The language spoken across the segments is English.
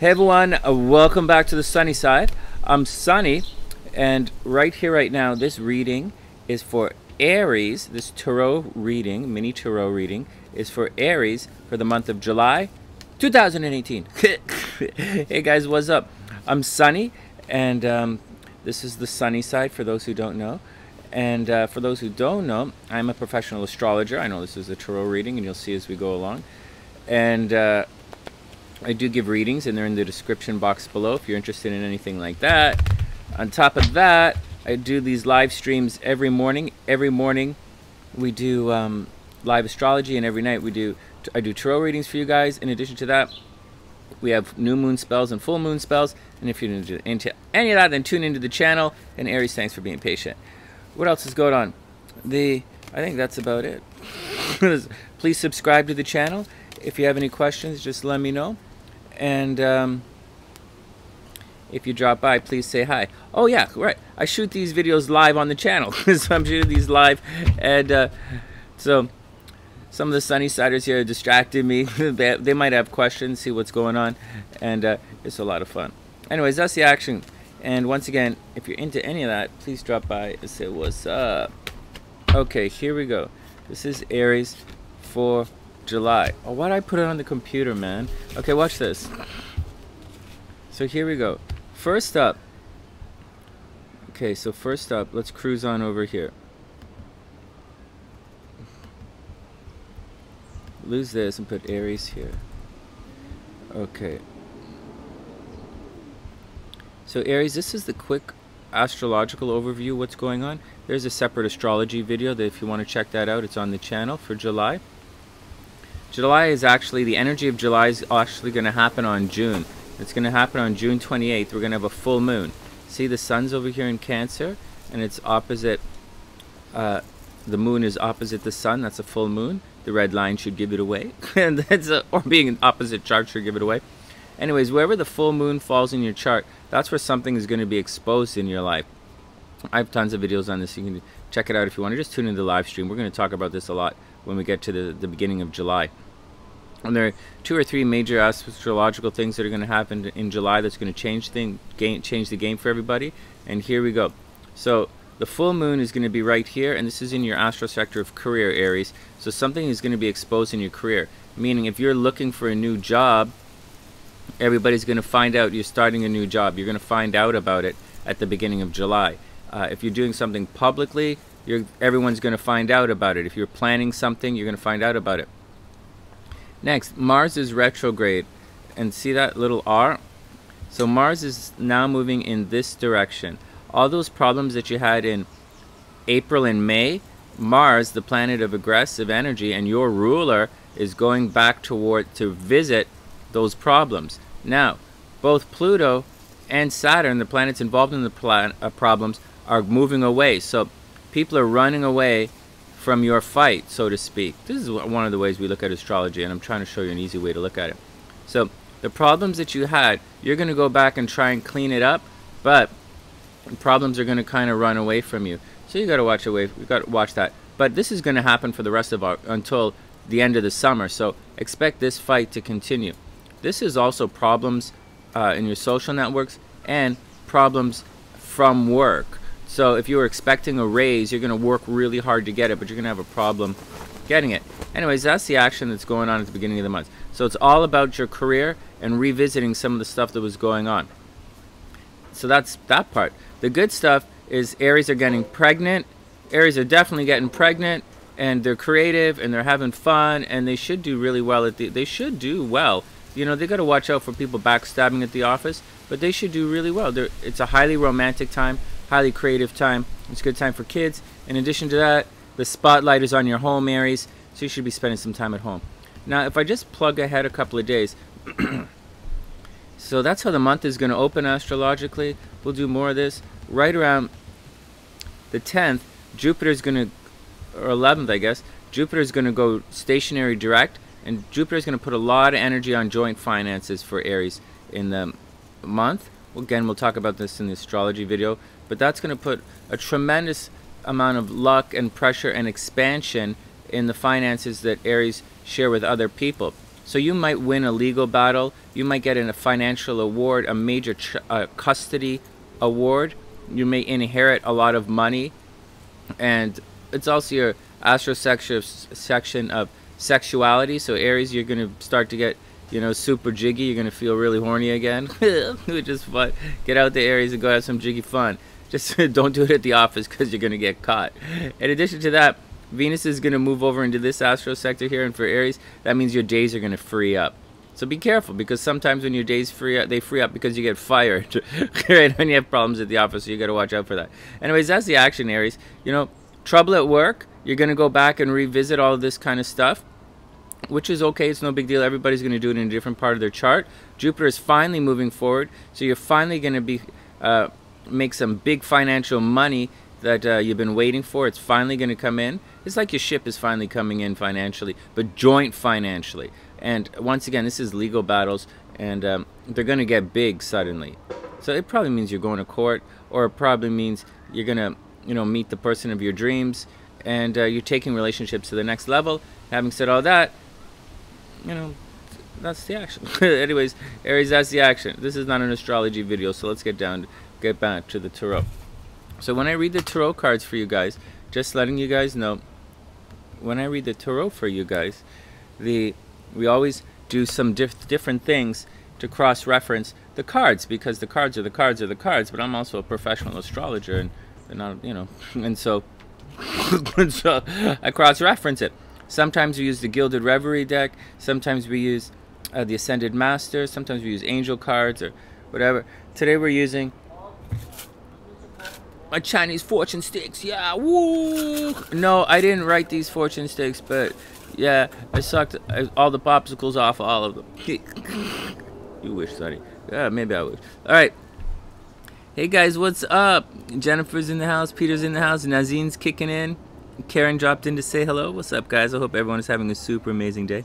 Hey everyone, welcome back to the Sunny Side. I'm Sunny, and right here, right now, this reading is for Aries. This tarot reading, mini tarot reading, is for Aries for the month of July 2018. Hey guys, what's up? I'm Sunny, and this is the Sunny Side for those who don't know. And for those who don't know, I'm a professional astrologer. I know this is a tarot reading, and you'll see as we go along. And I do give readings, and they're in the description box below if you're interested in anything like that. On top of that, I do these live streams every morning. Every morning we do live astrology, and every night I do tarot readings for you guys. In addition to that, we have new moon spells and full moon spells. And if you're into any of that, then tune into the channel. And Aries, thanks for being patient. What else is going on? I think that's about it. Please subscribe to the channel. If you have any questions, just let me know. And if you drop by, please say hi. Oh yeah, right. I shoot these videos live on the channel. So I'm shooting these live, and so some of the Sunny Siders here distracted me. They might have questions, see what's going on, and it's a lot of fun. Anyways, that's the action. And once again, if you're into any of that, please drop by and say what's up. Okay, here we go. This is Aries for July. Oh, why did I put it on the computer, man? Okay, watch this. So here we go. First up, let's cruise on over here. Lose this and put Aries here. Okay. So Aries, this is the quick astrological overview, what's going on. There's a separate astrology video that if you want to check that out, it's on the channel for July. July is actually, the energy of July is actually going to happen on June. It's going to happen on June 28th. We're going to have a full moon. See, the sun's over here in Cancer, and it's opposite, the moon is opposite the sun. That's a full moon. The red line should give it away. And that's or being an opposite chart should give it away. Anyways, wherever the full moon falls in your chart, that's where something is going to be exposed in your life. I have tons of videos on this. You can check it out if you want to. Just tune into the live stream. We're going to talk about this a lot when we get to the beginning of July. And there are 2 or 3 major astrological things that are going to happen in July that's going to change the game for everybody. And here we go. So the full moon is going to be right here, and this is in your astro sector of career, Aries. So something is going to be exposed in your career. Meaning if you're looking for a new job, everybody's going to find out you're starting a new job. You're going to find out about it at the beginning of July. If you're doing something publicly, everyone's going to find out about it. If you're planning something, you're going to find out about it. Next, Mars is retrograde, and see that little R? So Mars is now moving in this direction. All those problems that you had in April and May, Mars, the planet of aggressive energy, and your ruler is going back to visit those problems. Now, both Pluto and Saturn, the planets involved in the problems, are moving away. So people are running away from your fight, so to speak. This is one of the ways we look at astrology, and I'm trying to show you an easy way to look at it. So the problems that you had, you're going to go back and try and clean it up, but the problems are going to kind of run away from you. So you got to watch that. But this is going to happen for the rest of until the end of the summer. So expect this fight to continue. This is also problems in your social networks and problems from work. So if you were expecting a raise, you're going to work really hard to get it, but you're going to have a problem getting it. Anyways, that's the action that's going on at the beginning of the month. So it's all about your career and revisiting some of the stuff that was going on. So that's that part. The good stuff is Aries are getting pregnant. Aries are definitely getting pregnant, and they're creative, and they're having fun, and they should do really well. They should do well. You know, they got to watch out for people backstabbing at the office, but they should do really well. It's a highly romantic time. Highly creative time. It's a good time for kids. In addition to that, the spotlight is on your home, Aries, so you should be spending some time at home. Now, if I just plug ahead a couple of days, so that's how the month is going to open astrologically. We'll do more of this. Right around the 10th, Jupiter's going to, or 11th, I guess, Jupiter's going to go stationary direct, and Jupiter's going to put a lot of energy on joint finances for Aries in the month. Again, we'll talk about this in the astrology video, but that's going to put a tremendous amount of luck and pressure and expansion in the finances that Aries share with other people. So you might win a legal battle, you might get a financial award, a major custody award, you may inherit a lot of money, and it's also your astro section of sexuality. So Aries, you're going to start to get, you know, super jiggy. You're going to feel really horny again, which is fun. Get out there, Aries, and go have some jiggy fun. Just don't do it at the office because you're going to get caught. In addition to that, Venus is going to move over into this astro sector here, and for Aries, that means your days are going to free up. So be careful, because sometimes when your days free up, they free up because you get fired, right? When you have problems at the office, so you got to watch out for that. Anyways, that's the action, Aries. You know, trouble at work, you're going to go back and revisit all of this kind of stuff, which is okay. It's no big deal. Everybody's going to do it in a different part of their chart. Jupiter is finally moving forward, so you're finally going to be make some big financial money that you've been waiting for. It's finally going to come in. It's like your ship is finally coming in financially, but joint financially. And once again, this is legal battles, and they're going to get big suddenly. So it probably means you're going to court, or it probably means you're going to, you know, meet the person of your dreams, and you're taking relationships to the next level. Having said all that, you know, that's the action. Anyways, Aries, that's the action. This is not an astrology video, so let's get back to the tarot. So when I read the tarot cards for you guys, just letting you guys know, when I read the tarot for you guys, we always do some different things to cross-reference the cards, because the cards are the cards are the cards, but I'm also a professional astrologer, and they're not, you know, and so, so I cross-reference it. Sometimes we use the Gilded Reverie deck, sometimes we use the Ascended Master, sometimes we use angel cards or whatever. Today we're using my Chinese fortune sticks. Yeah, woo! No, I didn't write these fortune sticks, but yeah, I sucked all the popsicles off all of them. You wish, Sonny. Yeah, maybe I wish. Alright. Hey guys, what's up? Jennifer's in the house, Peter's in the house, Nazin's kicking in. Karen dropped in to say hello. What's up, guys? I hope everyone is having a super amazing day.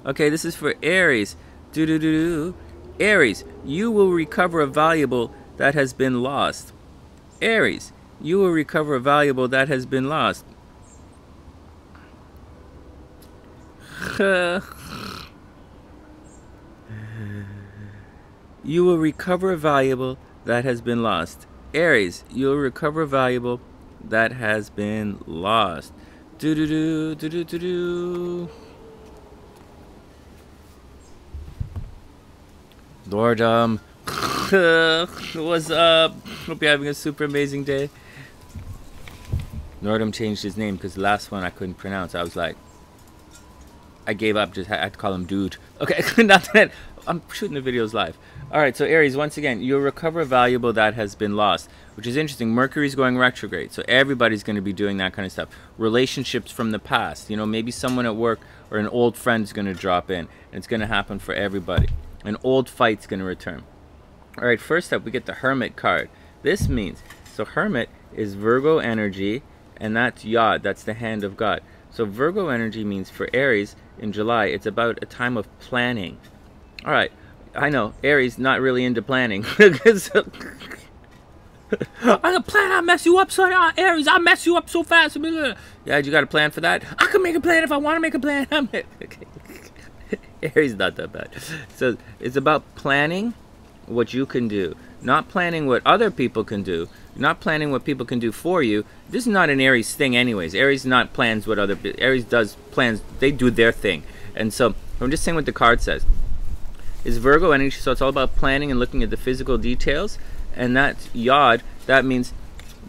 Okay, this is for Aries. Aries, you will recover a valuable that has been lost. Aries, you will recover a valuable that has been lost. You will recover a valuable that has been lost. Aries, you will recover a valuable that has been lost. Lordum. What's up? Hope you're having a super amazing day. Nordum changed his name because the last one I couldn't pronounce. I was like, I gave up. Just had to call him dude. Okay, not that I'm shooting the videos live. All right, so Aries, once again, you'll recover a valuable that has been lost, which is interesting. Mercury's going retrograde, so everybody's going to be doing that kind of stuff. Relationships from the past, you know, maybe someone at work or an old friend's going to drop in, and it's going to happen for everybody. An old fight's going to return. All right, first up, we get the Hermit card. This means, so Hermit is Virgo energy, and that's Yod, that's the hand of God. So Virgo energy means for Aries in July, it's about a time of planning. All right, I know, Aries not really into planning. I'm gonna plan, I'll mess you up, son. Aries, I'll mess you up so fast. Yeah, you got a plan for that? I can make a plan if I want to make a plan. Okay. Aries not that bad. So it's about planning what you can do, not planning what other people can do, not planning what people can do for you. This is not an Aries thing anyways. Aries not plans what other, Aries does plans, they do their thing. And so I'm just saying what the card says. It's Virgo energy, so it's all about planning and looking at the physical details. And that's Yod, that means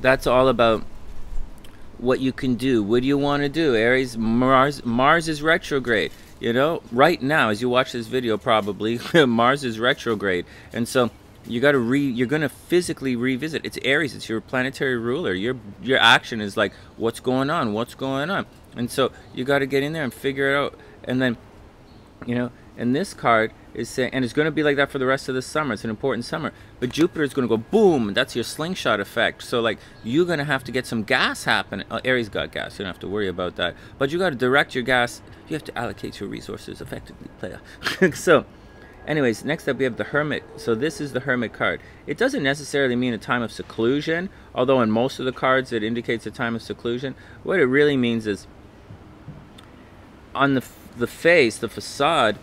that's all about what you can do. What do you want to do? Aries, Mars is retrograde. You know, right now, as you watch this video, probably Mars is retrograde, and so you got to you're gonna physically revisit. It's Aries, it's your planetary ruler. Your action is like, what's going on? What's going on? And so you got to get in there and figure it out. And then, you know, and this card is saying, and it's going to be like that for the rest of the summer. It's an important summer. But Jupiter is going to go boom. That's your slingshot effect. So like you're going to have to get some gas happening. Aries got gas. You don't have to worry about that. But you got to direct your gas. You have to allocate your resources effectively, player. So anyways, next up we have the Hermit. So this is the Hermit card. It doesn't necessarily mean a time of seclusion, although in most of the cards it indicates a time of seclusion. What it really means is on the face, the facade,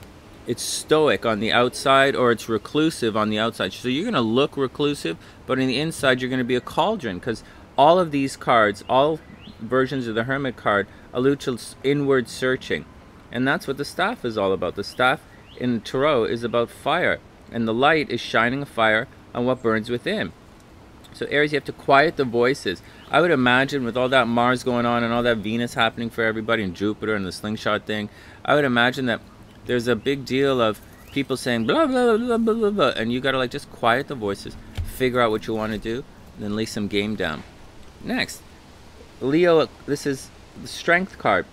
it's stoic on the outside, or it's reclusive on the outside. So you're going to look reclusive, but on the inside you're going to be a cauldron, because all of these cards, all versions of the Hermit card, allude to inward searching. And that's what the staff is all about. The staff in Tarot is about fire, and the light is shining a fire on what burns within. So Aries, you have to quiet the voices. I would imagine with all that Mars going on and all that Venus happening for everybody, and Jupiter and the slingshot thing, I would imagine that there's a big deal of people saying blah blah blah blah blah blah, and you gotta like just quiet the voices, figure out what you want to do, then lay some game down. Next, Leo, this is the Strength card.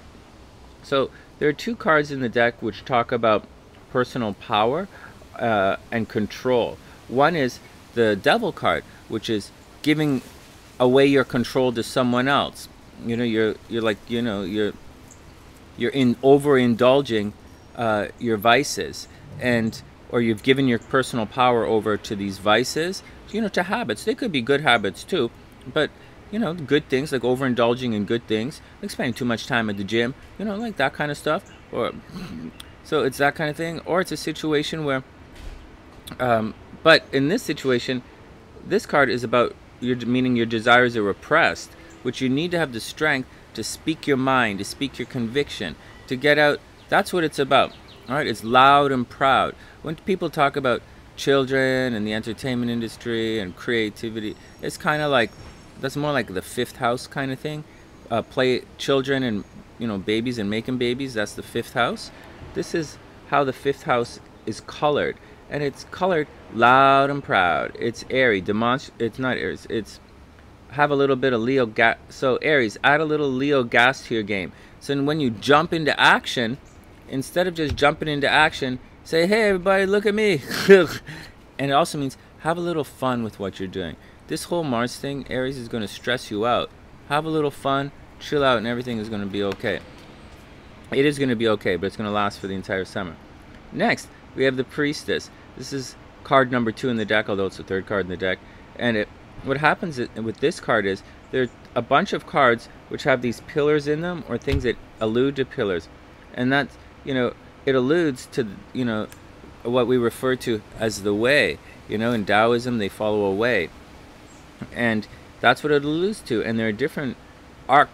So there are two cards in the deck which talk about personal power and control. One is the Devil card, which is giving away your control to someone else. You know, you're like, you know, you're overindulging your vices, or you've given your personal power over to these vices, you know, to habits. They could be good habits too, but you know, good things like overindulging in good things, like spending too much time at the gym, you know, like that kind of stuff. Or so it's that kind of thing. Or it's a situation where but in this situation, this card is about meaning your desires are repressed, which you need to have the strength to speak your mind, to speak your conviction, to get out. That's what it's about. All right, it's loud and proud. When people talk about children and the entertainment industry and creativity, it's kind of like, that's more like the fifth house kind of thing. Play children and, you know, babies and making babies. That's the fifth house. This is how the fifth house is colored, and it's colored loud and proud. It's Aries. It's not Aries. It's have a little bit of Leo gas. So Aries, add a little Leo gas to your game. So when you jump into action, instead of just jumping into action, say, hey everybody, look at me. And it also means have a little fun with what you're doing. This whole Mars thing, Aries, is going to stress you out. Have a little fun, chill out, and everything is going to be okay. It is going to be okay, but it's going to last for the entire summer. Next, we have the Priestess. This is card number 2 in the deck, although it's the third card in the deck. And what happens with this card is there are a bunch of cards which have these pillars in them, or things that allude to pillars. And that's, you know, it alludes to, you know, what we refer to as the way. You know, in Taoism, they follow a way. And that's what it alludes to. And there are different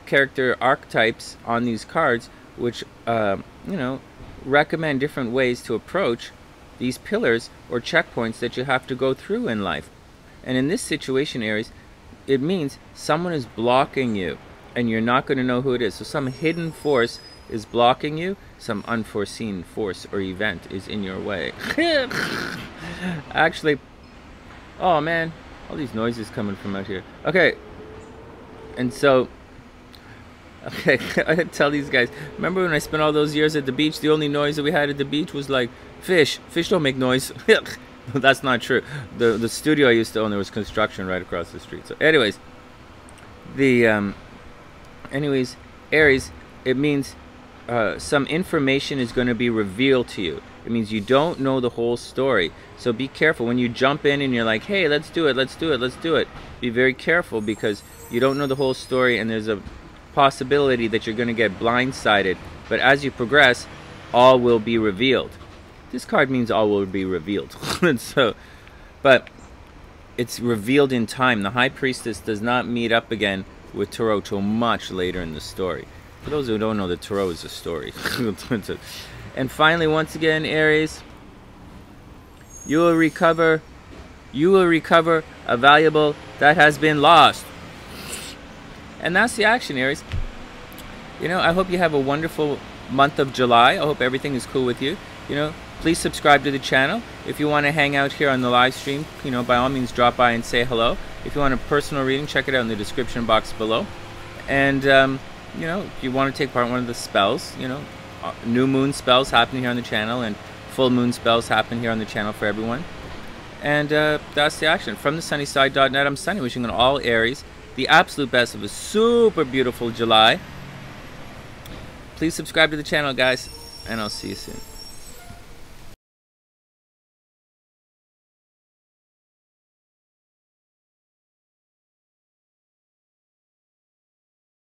character archetypes on these cards which, you know, recommend different ways to approach these pillars or checkpoints that you have to go through in life. And in this situation, Aries, it means someone is blocking you and you're not going to know who it is. So some hidden force is blocking you. Some unforeseen force or event is in your way. Actually, oh man, all these noises coming from out here. Okay, and so, okay, I tell these guys, remember when I spent all those years at the beach, the only noise that we had at the beach was like fish. Fish don't make noise. That's not true. The studio I used to own, there was construction right across the street. So anyways, anyways, Aries, it means some information is going to be revealed to you. It means you don't know the whole story. So be careful when you jump in and you're like, hey, let's do it, let's do it, let's do it. Be very careful, because you don't know the whole story, and there's a possibility that you're going to get blindsided. But as you progress, all will be revealed. This card means all will be revealed. So, but it's revealed in time. The High Priestess does not meet up again with Tarot till much later in the story. For those who don't know, the Tarot is a story. And finally, once again, Aries, you will recover a valuable that has been lost. And that's the action, Aries. You know, I hope you have a wonderful month of July. I hope everything is cool with you. You know, please subscribe to the channel. If you want to hang out here on the live stream, you know, by all means drop by and say hello. If you want a personal reading, check it out in the description box below. And you know, if you want to take part in one of the spells, you know, new moon spells happen here on the channel, and full moon spells happen here on the channel for everyone. And that's the action. From TheSunnySide.net, I'm Sunny, wishing on all Aries the absolute best of a super beautiful July. Please subscribe to the channel, guys, and I'll see you soon.